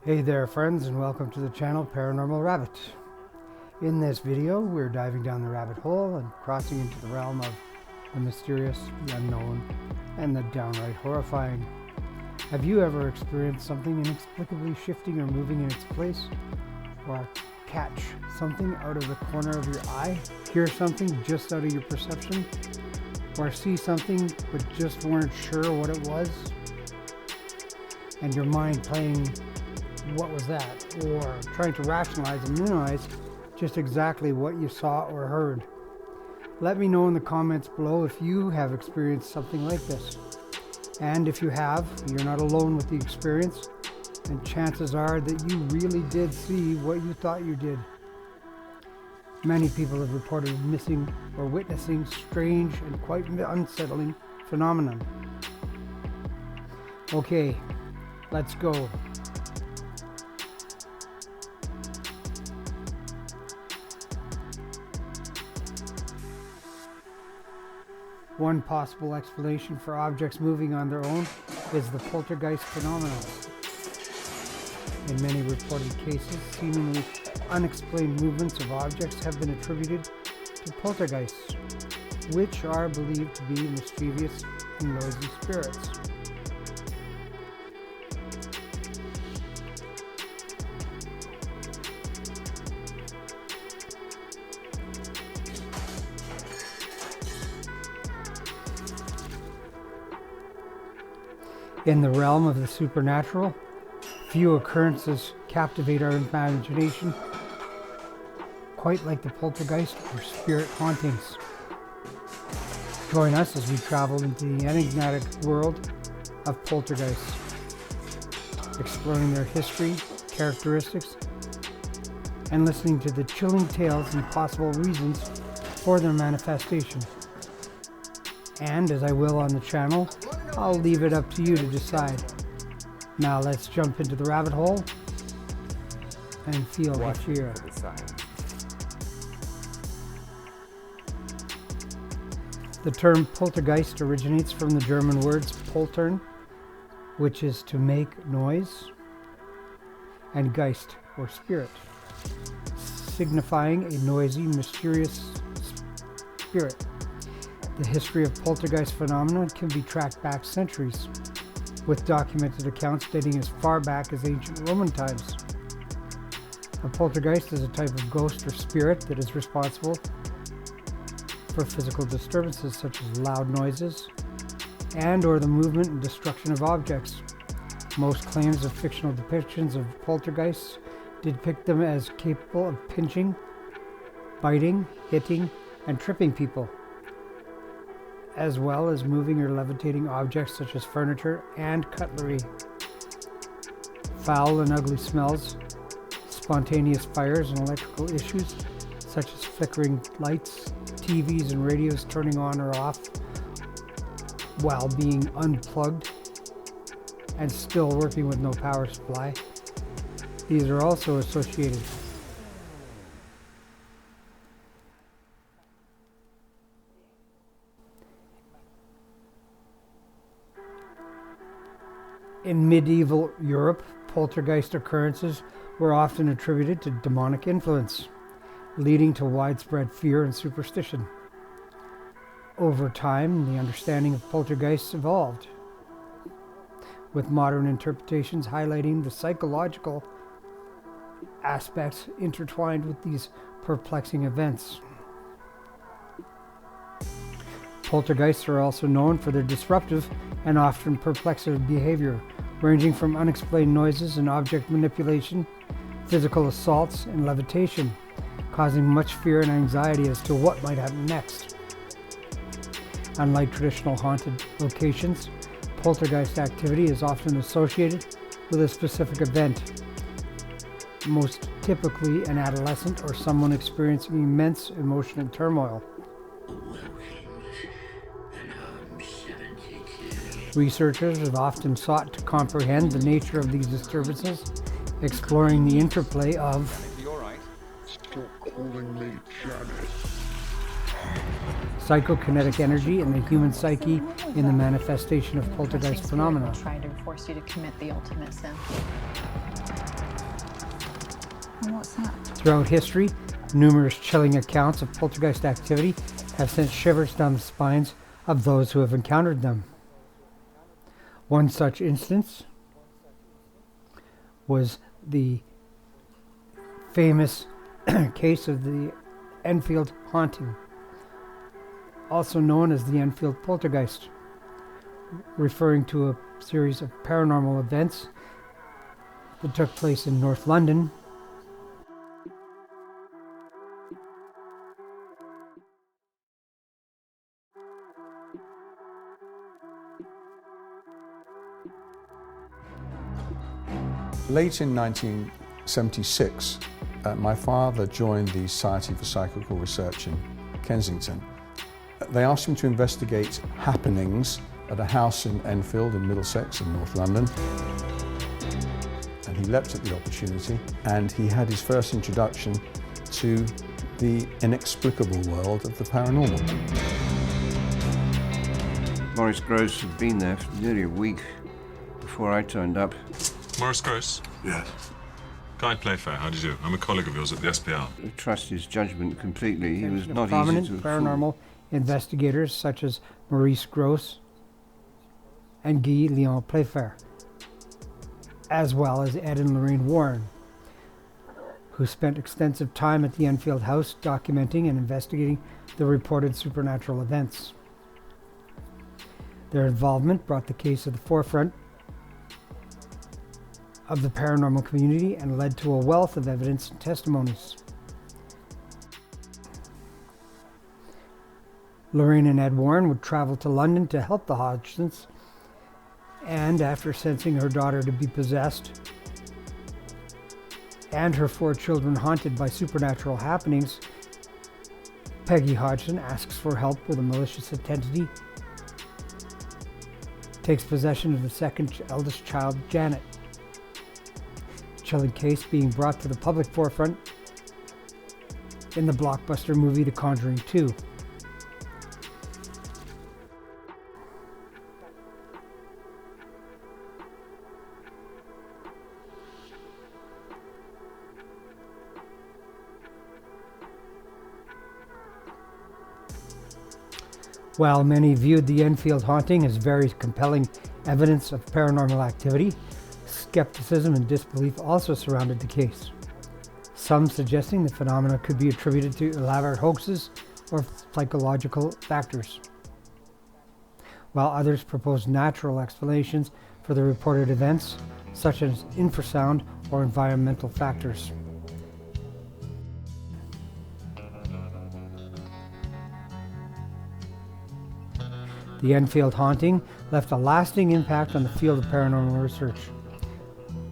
Hey there friends, and welcome to the channel Paranormal Rabbit. In this video we're diving down the rabbit hole and crossing into the realm of the mysterious, the unknown, and the downright horrifying. Have you ever experienced something inexplicably shifting or moving in its place? Or catch something out of the corner of your eye? Hear something just out of your perception? Or see something but just weren't sure what it was? And your mind playing what was that, or trying to rationalize and minimize just exactly what you saw or heard. Let me know in the comments below if you have experienced something like this. And if you have, you're not alone with the experience, and chances are that you really did see what you thought you did. Many people have reported missing or witnessing strange and quite unsettling phenomenon. Okay, let's go. One possible explanation for objects moving on their own is the poltergeist phenomenon. In many reported cases, seemingly unexplained movements of objects have been attributed to poltergeists, which are believed to be mischievous and noisy spirits. In the realm of the supernatural, few occurrences captivate our imagination quite like the poltergeist or spirit hauntings. Join us as we travel into the enigmatic world of poltergeists, exploring their history, characteristics, and listening to the chilling tales and possible reasons for their manifestation. And as I will on the channel, I'll leave it up to you to decide. Now let's jump into the rabbit hole and feel the fear. The term poltergeist originates from the German words poltern, which is to make noise, and geist, or spirit, signifying a noisy, mysterious spirit. The history of poltergeist phenomena can be tracked back centuries, with documented accounts dating as far back as ancient Roman times. A poltergeist is a type of ghost or spirit that is responsible for physical disturbances such as loud noises and or the movement and destruction of objects. Most claims of fictional depictions of poltergeists depict them as capable of pinching, biting, hitting, and tripping people, as well as moving or levitating objects such as furniture and cutlery. Foul and ugly smells, spontaneous fires, and electrical issues such as flickering lights, TVs and radios turning on or off while being unplugged and still working with no power supply. These are also associated. In medieval Europe, poltergeist occurrences were often attributed to demonic influence, leading to widespread fear and superstition. Over time, the understanding of poltergeists evolved, with modern interpretations highlighting the psychological aspects intertwined with these perplexing events. Poltergeists are also known for their disruptive and often perplexing behavior, ranging from unexplained noises and object manipulation, physical assaults, and levitation, causing much fear and anxiety as to what might happen next. Unlike traditional haunted locations, poltergeist activity is often associated with a specific event, most typically an adolescent or someone experiencing immense emotional turmoil. Researchers have often sought to comprehend the nature of these disturbances, exploring the interplay of psychokinetic energy and the human psyche in the manifestation of poltergeist phenomena. Trying to force you to commit the ultimate sin. And what's that? Throughout history, numerous chilling accounts of poltergeist activity have sent shivers down the spines of those who have encountered them. One such instance was the famous case of the Enfield haunting, also known as the Enfield Poltergeist, referring to a series of paranormal events that took place in North London. Late in 1976, my father joined the Society for Psychical Research in Kensington. They asked him to investigate happenings at a house in Enfield in Middlesex in North London. And he leapt at the opportunity, and he had his first introduction to the inexplicable world of the paranormal. Maurice Gross had been there for nearly a week before I turned up. Maurice Gross? Yes. Guy Playfair, how do you do? I'm a colleague of yours at the SPL. I trust his judgment completely. He was not prominent easy to paranormal investigators such as Maurice Gross and Guy Leon Playfair, as well as Ed and Lorraine Warren, who spent extensive time at the Enfield house documenting and investigating the reported supernatural events. Their involvement brought the case to the forefront of the paranormal community and led to a wealth of evidence and testimonies. Lorraine and Ed Warren would travel to London to help the Hodgsons, and after sensing her daughter to be possessed and her 4 children haunted by supernatural happenings, Peggy Hodgson asks for help with a malicious entity, takes possession of the second eldest child, Janet. Chilling case being brought to the public forefront in the blockbuster movie The Conjuring 2. While many viewed the Enfield haunting as very compelling evidence of paranormal activity, skepticism and disbelief also surrounded the case, some suggesting the phenomena could be attributed to elaborate hoaxes or psychological factors, while others proposed natural explanations for the reported events, such as infrasound or environmental factors. The Enfield haunting left a lasting impact on the field of paranormal research,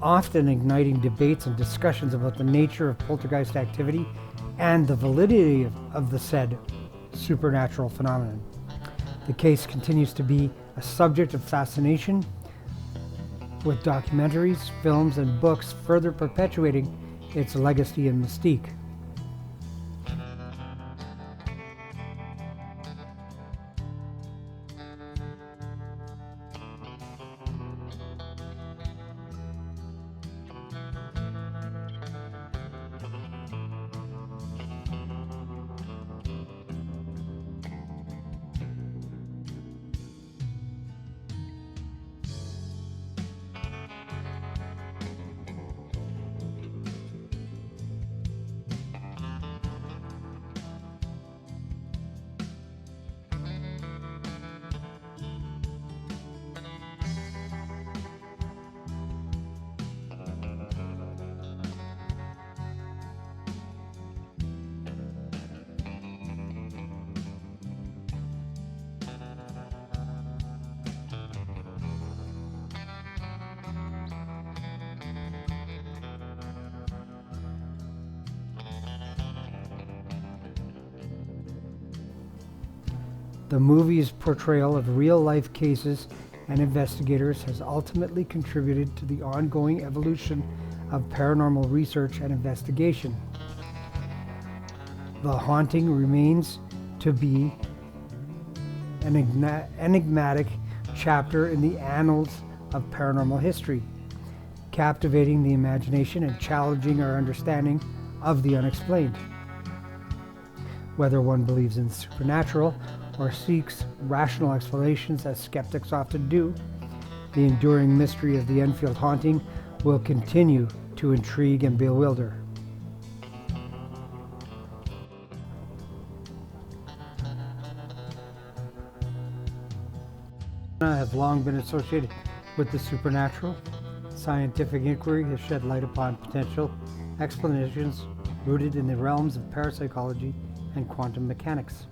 often igniting debates and discussions about the nature of poltergeist activity and the validity of the said supernatural phenomenon. The case continues to be a subject of fascination, with documentaries, films, and books further perpetuating its legacy and mystique. The movie's portrayal of real-life cases and investigators has ultimately contributed to the ongoing evolution of paranormal research and investigation. The haunting remains to be an enigmatic chapter in the annals of paranormal history, captivating the imagination and challenging our understanding of the unexplained. Whether one believes in the supernatural or seeks rational explanations, as skeptics often do, the enduring mystery of the Enfield haunting will continue to intrigue and bewilder. Have long been associated with the supernatural. Scientific inquiry has shed light upon potential explanations rooted in the realms of parapsychology and quantum mechanics.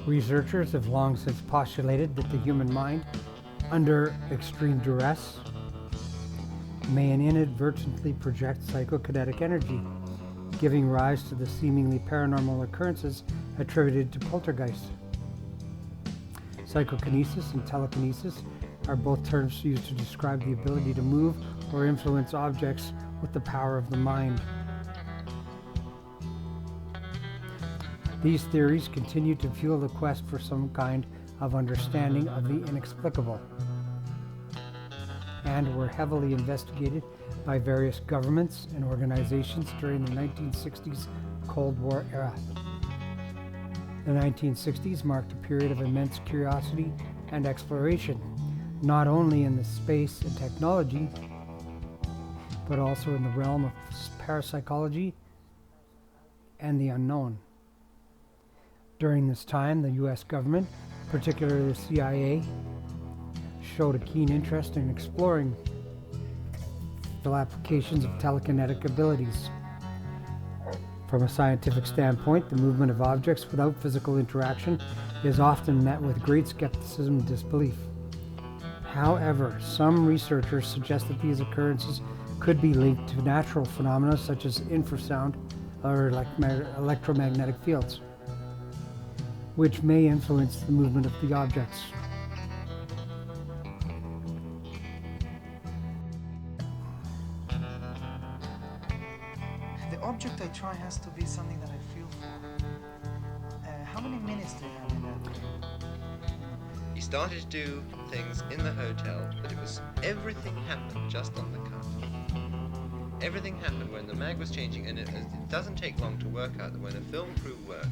Researchers have long since postulated that the human mind, under extreme duress, may inadvertently project psychokinetic energy, giving rise to the seemingly paranormal occurrences attributed to poltergeist. Psychokinesis and telekinesis are both terms used to describe the ability to move or influence objects with the power of the mind. These theories continue to fuel the quest for some kind of understanding of the inexplicable, and were heavily investigated by various governments and organizations during the 1960s Cold War era. The 1960s marked a period of immense curiosity and exploration, not only in the space and technology, but also in the realm of parapsychology and the unknown. During this time, the U.S. government, particularly the CIA, showed a keen interest in exploring the applications of telekinetic abilities. From a scientific standpoint, the movement of objects without physical interaction is often met with great skepticism and disbelief. However, some researchers suggest that these occurrences could be linked to natural phenomena such as infrasound or electromagnetic fields, which may influence the movement of the objects. The object I try has to be something that I feel for. How many minutes do you have in that? He started to do things in the hotel, but everything happened just on the cuff. Everything happened when the mag was changing, and it doesn't take long to work out that when a film crew work,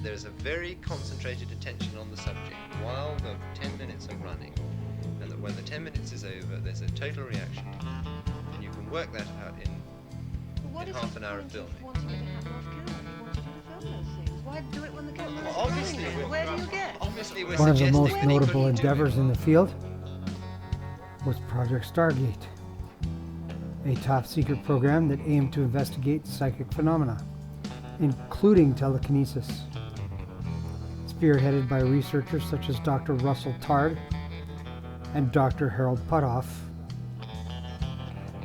there's a very concentrated attention on the subject while the 10 minutes are running, and that when the 10 minutes is over, there's a total reaction. And you can work that out in half an hour of filming. Wanting it to happen off camera? You wanted you to film those things. Why do it when the camera's Well, obviously, running? Where do you get? Obviously, we're One of the suggesting most that he notable couldn't do endeavors it. in the field was Project Stargate, a top-secret program that aimed to investigate psychic phenomena, including telekinesis. Spearheaded by researchers such as Dr. Russell Tard and Dr. Harold Puthoff,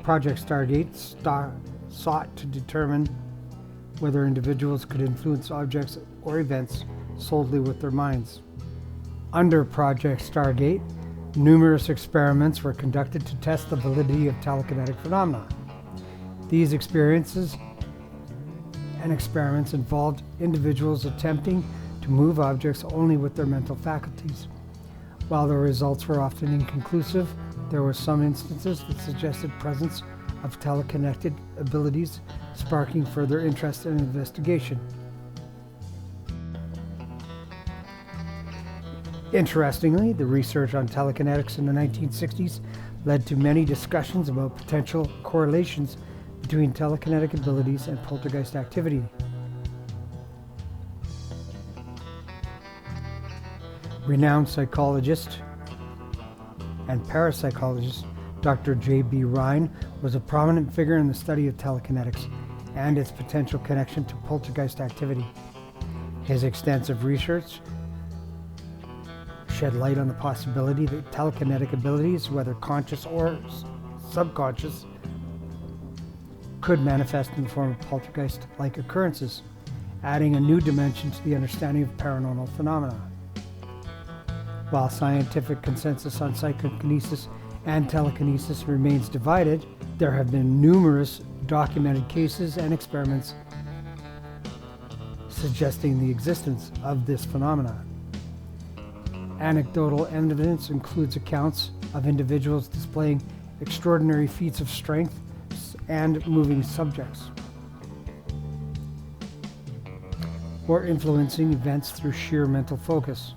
Project Stargate sought to determine whether individuals could influence objects or events solely with their minds. Under Project Stargate, numerous experiments were conducted to test the validity of telekinetic phenomena. These experiments involved individuals attempting to move objects only with their mental faculties. While the results were often inconclusive, there were some instances that suggested presence of telekinetic abilities, sparking further interest and investigation. Interestingly, the research on telekinetics in the 1960s led to many discussions about potential correlations between telekinetic abilities and poltergeist activity. Renowned psychologist and parapsychologist Dr. J.B. Rhine was a prominent figure in the study of telekinetics and its potential connection to poltergeist activity. His extensive research shed light on the possibility that telekinetic abilities, whether conscious or subconscious, could manifest in the form of poltergeist-like occurrences, adding a new dimension to the understanding of paranormal phenomena. While scientific consensus on psychokinesis and telekinesis remains divided, there have been numerous documented cases and experiments suggesting the existence of this phenomenon. Anecdotal evidence includes accounts of individuals displaying extraordinary feats of strength and moving subjects, or influencing events through sheer mental focus.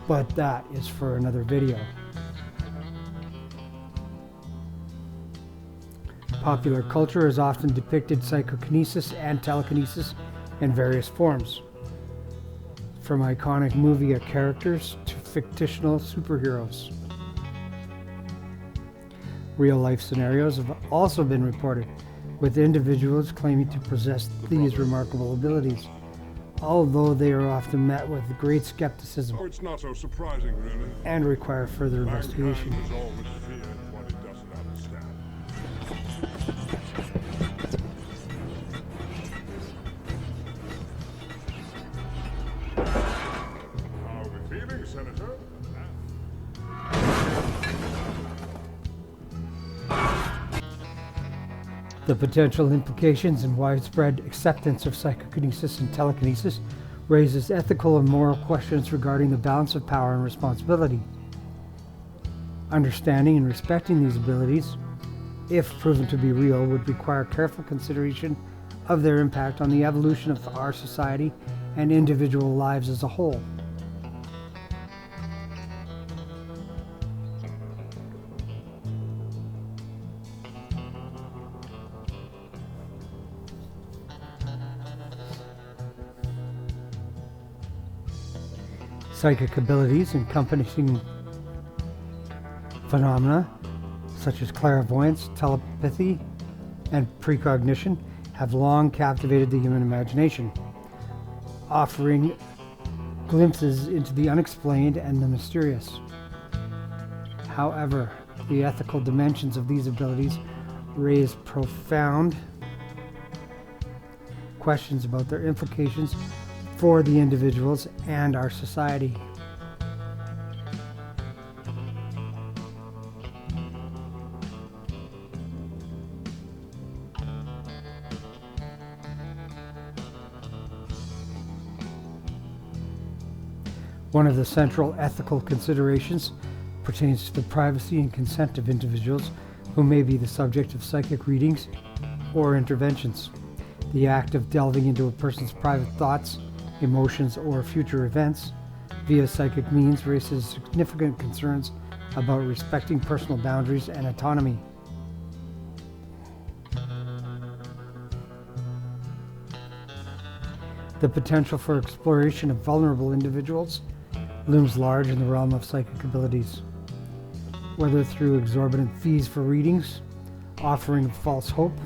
But that is for another video. Popular culture has often depicted psychokinesis and telekinesis in various forms, from iconic movie characters to fictional superheroes. Real-life scenarios have also been reported, with individuals claiming to possess these remarkable abilities, although they are often met with great skepticism It's not so surprising, really. and require further investigation. Mankind has always feared what it doesn't understand. How are we feeling, Senator? The potential implications and widespread acceptance of psychokinesis and telekinesis raises ethical and moral questions regarding the balance of power and responsibility. Understanding and respecting these abilities, if proven to be real, would require careful consideration of their impact on the evolution of our society and individual lives as a whole. Psychic abilities encompassing phenomena such as clairvoyance, telepathy, and precognition have long captivated the human imagination, offering glimpses into the unexplained and the mysterious. However, the ethical dimensions of these abilities raise profound questions about their implications for the individuals and our society. One of the central ethical considerations pertains to the privacy and consent of individuals who may be the subject of psychic readings or interventions. The act of delving into a person's private thoughts, emotions, or future events via psychic means raises significant concerns about respecting personal boundaries and autonomy. The potential for exploration of vulnerable individuals looms large in the realm of psychic abilities, whether through exorbitant fees for readings, offering false hope,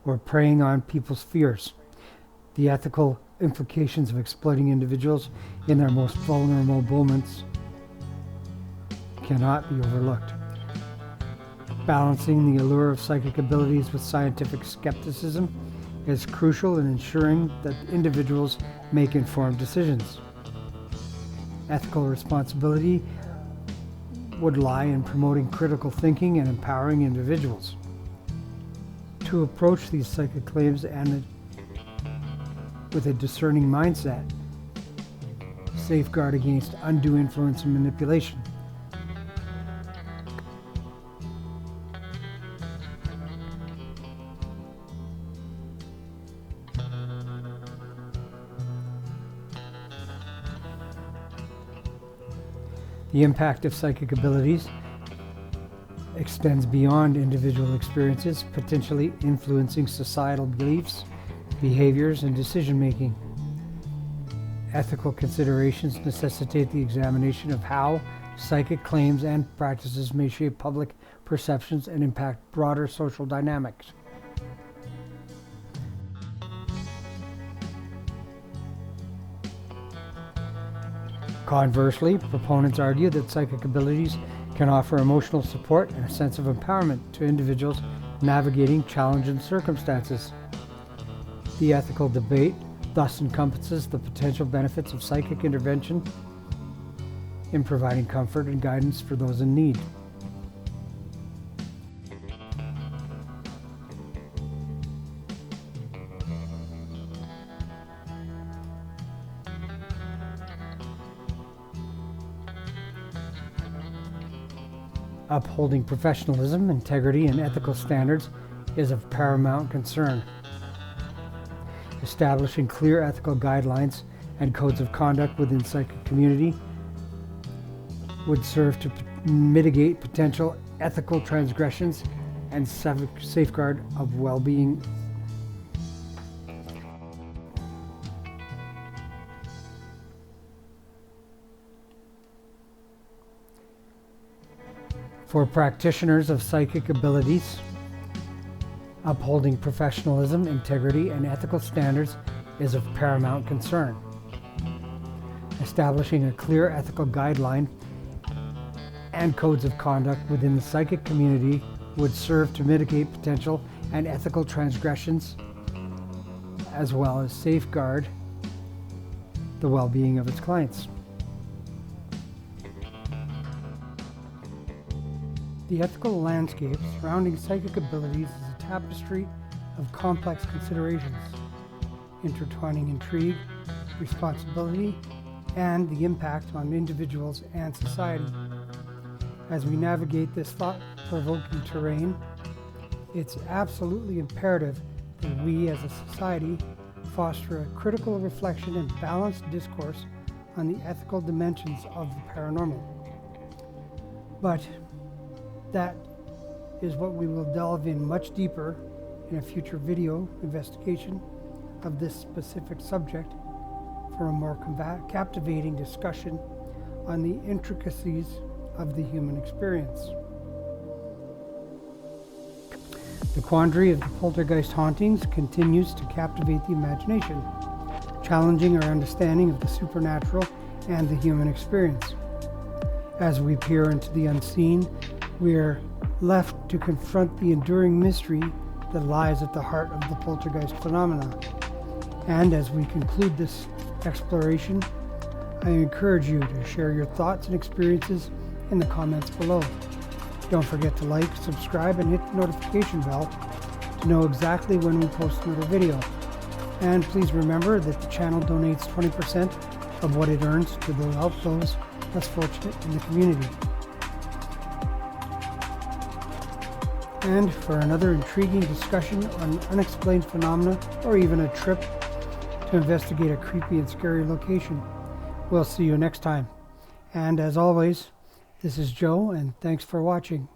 or preying on people's fears. The ethical implications of exploiting individuals in their most vulnerable moments cannot be overlooked. Balancing the allure of psychic abilities with scientific skepticism is crucial in ensuring that individuals make informed decisions. Ethical responsibility would lie in promoting critical thinking and empowering individuals to approach these psychic claims and with a discerning mindset, safeguard against undue influence and manipulation. The impact of psychic abilities extends beyond individual experiences, potentially influencing societal beliefs, behaviors, and decision-making. Ethical considerations necessitate the examination of how psychic claims and practices may shape public perceptions and impact broader social dynamics. Conversely, proponents argue that psychic abilities can offer emotional support and a sense of empowerment to individuals navigating challenging circumstances. The ethical debate thus encompasses the potential benefits of psychic intervention in providing comfort and guidance for those in need. Upholding professionalism, integrity, and ethical standards is of paramount concern. Establishing clear ethical guidelines and codes of conduct within the psychic community would serve to mitigate potential ethical transgressions and safeguard of well-being. For practitioners of psychic abilities, upholding professionalism, integrity, and ethical standards is of paramount concern. Establishing a clear ethical guideline and codes of conduct within the psychic community would serve to mitigate potential and ethical transgressions, as well as safeguard the well-being of its clients. The ethical landscape surrounding psychic abilities is a tapestry of complex considerations, intertwining intrigue, responsibility, and the impact on individuals and society. As we navigate this thought-provoking terrain, it's absolutely imperative that we as a society foster a critical reflection and balanced discourse on the ethical dimensions of the paranormal. But that is what we will delve in much deeper in a future video investigation of this specific subject for a more captivating discussion on the intricacies of the human experience. The quandary of the poltergeist hauntings continues to captivate the imagination, challenging our understanding of the supernatural and the human experience. As we peer into the unseen, we are left to confront the enduring mystery that lies at the heart of the poltergeist phenomena. And as we conclude this exploration, I encourage you to share your thoughts and experiences in the comments below. Don't forget to like, subscribe, and hit the notification bell to know exactly when we post another video. And please remember that the channel donates 20% of what it earns to help those less fortunate in the community. And for another intriguing discussion on unexplained phenomena, or even a trip to investigate a creepy and scary location, we'll see you next time. And as always, this is Joe, and thanks for watching.